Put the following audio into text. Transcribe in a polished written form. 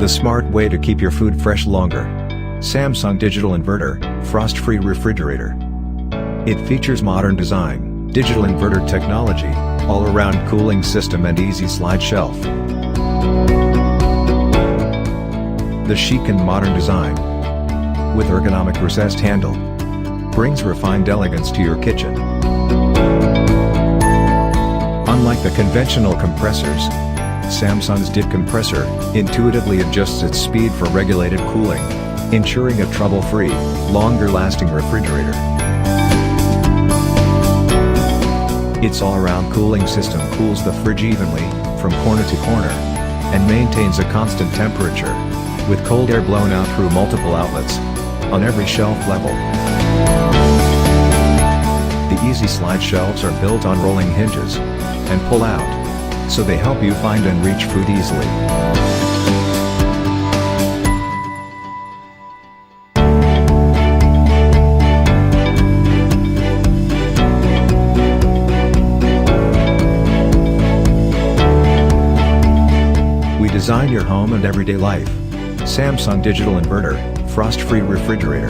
The smart way to keep your food fresh longer. Samsung Digital Inverter, Frost Free Refrigerator. It features modern design, digital inverter technology, all-around cooling system and easy slide shelf. The chic and modern design, with ergonomic recessed handle, brings refined elegance to your kitchen. Unlike the conventional compressors, Samsung's DIP compressor intuitively adjusts its speed for regulated cooling, ensuring a trouble-free, longer-lasting refrigerator. Its all-around cooling system cools the fridge evenly, from corner to corner, and maintains a constant temperature, with cold air blown out through multiple outlets, on every shelf level. The easy slide shelves are built on rolling hinges, and pull out, so they help you find and reach food easily. We design your home and everyday life. Samsung Digital Inverter, Frost Free Refrigerator.